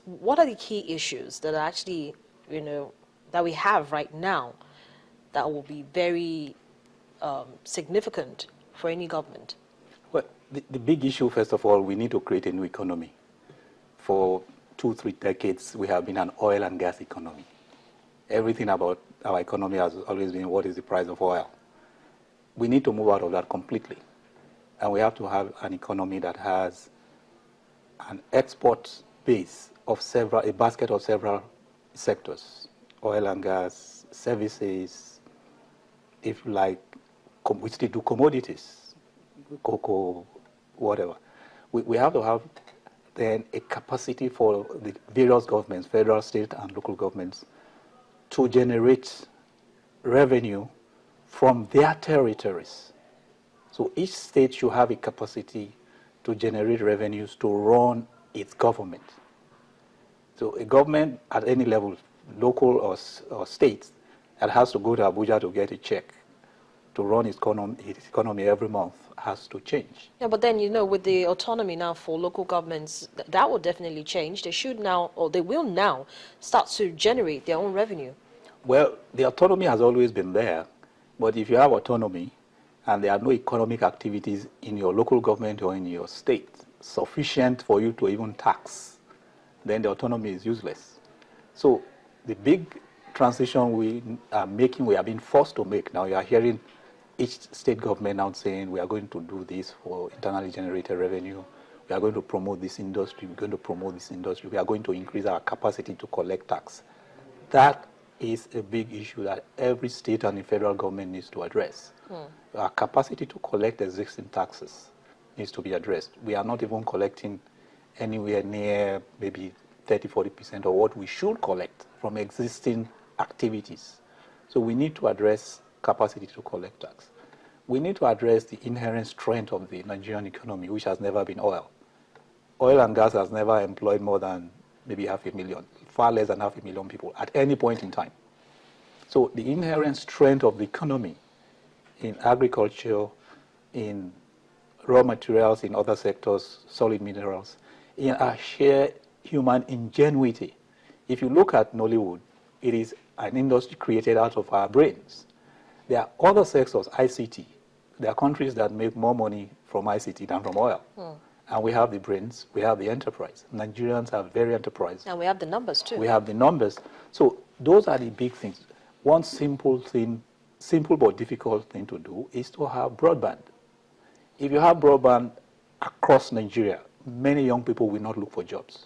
what are the key issues that are actually, that we have right now that will be very significant for any government? Well, the big issue, first of all, we need to create a new economy. For 2-3 decades, we have been an oil and gas economy. Everything about our economy has always been what is the price of oil. We need to move out of that completely. And we have to have an economy that has an export base of a basket of several sectors: oil and gas, services, if like, we still do commodities, cocoa, whatever. We have to have then a capacity for the various governments, federal, state, and local governments, to generate revenue from their territories. So each state should have a capacity to generate revenues to run its government. So a government at any level, local or state, that has to go to Abuja to get a check to run its economy every month has to change. Yeah, but then, with the autonomy now for local governments, that will definitely change. They should now, or they will now, start to generate their own revenue. Well, the autonomy has always been there, but if you have autonomy and there are no economic activities in your local government or in your state sufficient for you to even tax, then the autonomy is useless. So the big transition we are making, we are being forced to make now. You are hearing each state government now saying we are going to do this for internally generated revenue. We are going to promote this industry. We're going to promote this industry. We are going to increase our capacity to collect tax. That is a big issue that every state and the federal government needs to address. Our capacity to collect existing taxes needs to be addressed. We are not even collecting anywhere near maybe 30-40% of what we should collect from existing activities. So we need to address capacity to collect tax. We need to address the inherent strength of the Nigerian economy, which has never been oil. Oil and gas has never employed more than maybe 500,000, far less than 500,000 people at any point in time. So the inherent strength of the economy in agriculture, in raw materials, in other sectors, solid minerals, in our sheer human ingenuity. If you look at Nollywood, it is an industry created out of our brains. There are other sectors, ICT. There are countries that make more money from ICT than from oil. And we have the brains, we have the enterprise. Nigerians are very enterprising. And we have the numbers too. We have the numbers. So those are the big things. One simple but difficult thing to do is to have broadband. If you have broadband across Nigeria, many young people will not look for jobs.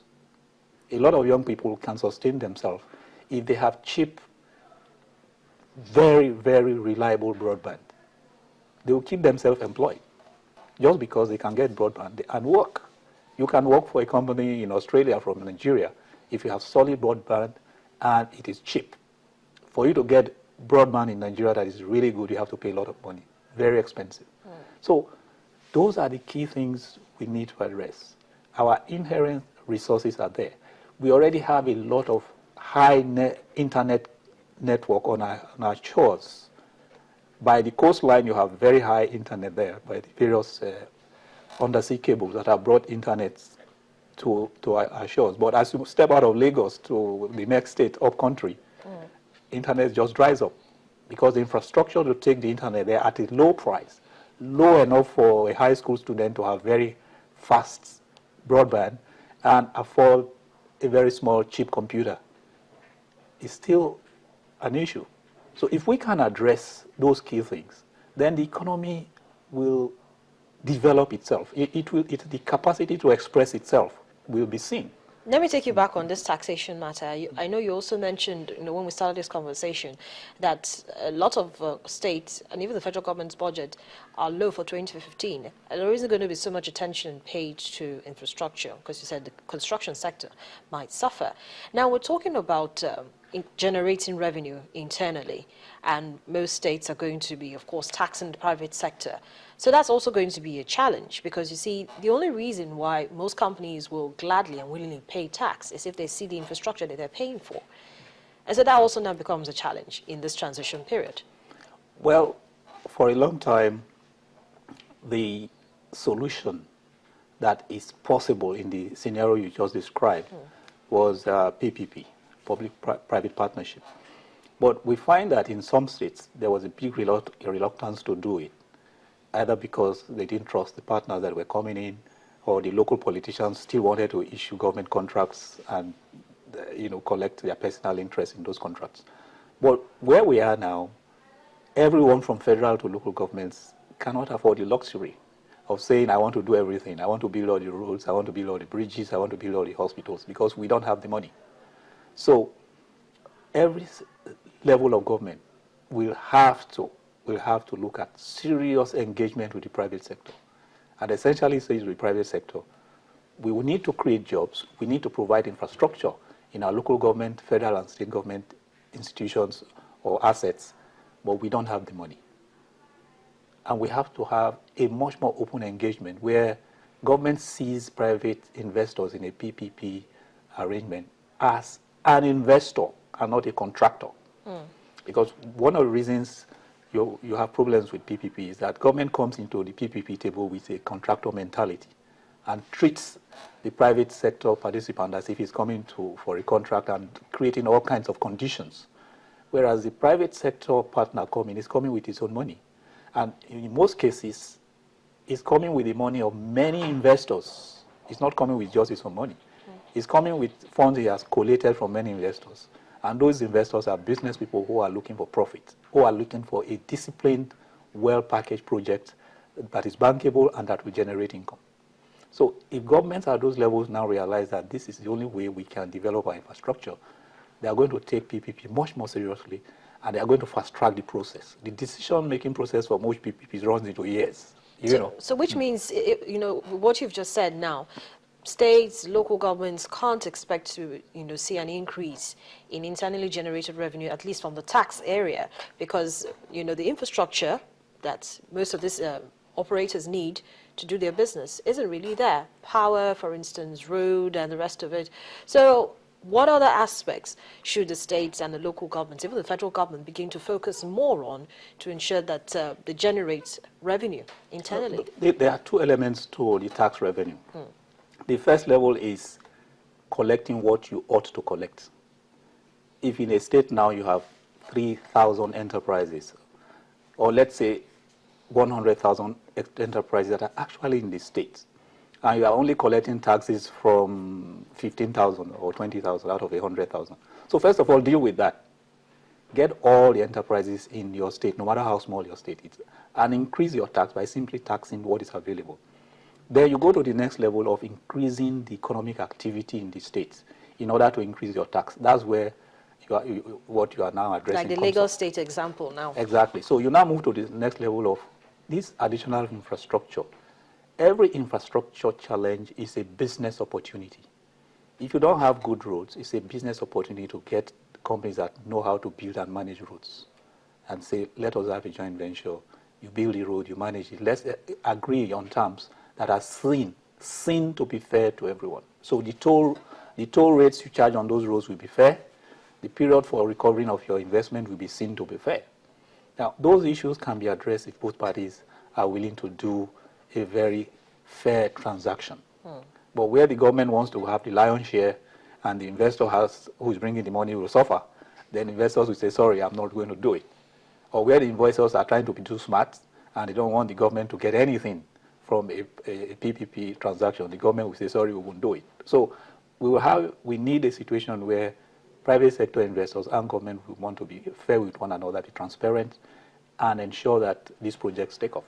A lot of young people can sustain themselves if they have cheap, very, very reliable broadband. They will keep themselves employed just because they can get broadband and work. You can work for a company in Australia from Nigeria if you have solid broadband and it is cheap. For you to get broadband in Nigeria that is really good, you have to pay a lot of money, very expensive. So those are the key things we need to address. Our inherent resources are there. We already have a lot of high internet network on our shores. By the coastline, you have very high internet there by the various undersea cables that have brought internet to our shores. But as you step out of Lagos to the next state, up country, internet just dries up because the infrastructure to take the internet there at a low price, low enough for a high school student to have very fast broadband and afford a very small, cheap computer, is still an issue. So if we can address those key things, then the economy will develop itself. The capacity to express itself will be seen. Let me take you back on this taxation matter. I know you also mentioned, when we started this conversation, that a lot of states and even the federal government's budget are low for 2015. And there isn't going to be so much attention paid to infrastructure because you said the construction sector might suffer. Now we're talking about generating revenue internally, and most states are going to be, of course, taxing the private sector. So that's also going to be a challenge because, you see, the only reason why most companies will gladly and willingly pay tax is if they see the infrastructure that they're paying for. And so that also now becomes a challenge in this transition period. Well, for a long time, the solution that is possible in the scenario you just described was PPP, public-private partnership. But we find that in some states, there was a big reluctance to do it, either because they didn't trust the partners that were coming in, or the local politicians still wanted to issue government contracts and collect their personal interest in those contracts. But where we are now, everyone from federal to local governments cannot afford the luxury of saying, I want to do everything. I want to build all the roads, I want to build all the bridges, I want to build all the hospitals, because we don't have the money. So every level of government will have to look at serious engagement with the private sector. And essentially say to the private sector, we will need to create jobs, we need to provide infrastructure in our local government, federal and state government institutions or assets, but we don't have the money. And we have to have a much more open engagement where government sees private investors in a PPP arrangement as an investor and not a contractor. Because one of the reasons you have problems with PPP is that government comes into the PPP table with a contractor mentality and treats the private sector participant as if he's coming for a contract and creating all kinds of conditions. Whereas the private sector partner is coming with his own money. And in most cases, he's coming with the money of many investors. He's not coming with just his own money. He's coming with funds he has collated from many investors. And those investors are business people who are looking for profit, who are looking for a disciplined, well-packaged project that is bankable and that will generate income. So if governments at those levels now realize that this is the only way we can develop our infrastructure, they are going to take PPP much more seriously, and they are going to fast-track the process. The decision-making process for most PPPs runs into years. So which means, what you've just said now, states, local governments can't expect to, see an increase in internally generated revenue, at least from the tax area, because, the infrastructure that most of these operators need to do their business isn't really there. Power, for instance, road, and the rest of it. So what other aspects should the states and the local governments, even the federal government, begin to focus more on to ensure that they generate revenue internally? There are two elements to the tax revenue. The first level is collecting what you ought to collect. If in a state now you have 3,000 enterprises, or let's say 100,000 enterprises that are actually in the state, and you are only collecting taxes from 15,000 or 20,000 out of 100,000. So first of all, deal with that. Get all the enterprises in your state, no matter how small your state is, and increase your tax by simply taxing what is available. Then you go to the next level of increasing the economic activity in the states in order to increase your tax. That's where what you are now addressing. Like the Lagos State example now. Exactly. So you now move to the next level of this additional infrastructure. Every infrastructure challenge is a business opportunity. If you don't have good roads, it's a business opportunity to get companies that know how to build and manage roads and say, let us have a joint venture. You build the road, you manage it. Let's agree on terms that are seen to be fair to everyone. So the toll rates you charge on those roads will be fair. The period for recovering of your investment will be seen to be fair. Now, those issues can be addressed if both parties are willing to do a very fair transaction. But where the government wants to have the lion's share and the investor who is bringing the money will suffer, then investors will say, sorry, I'm not going to do it. Or where the investors are trying to be too smart and they don't want the government to get anything from a PPP transaction, the government will say, sorry, we won't do it. So we need a situation where private sector investors and government will want to be fair with one another, be transparent, and ensure that these projects take off.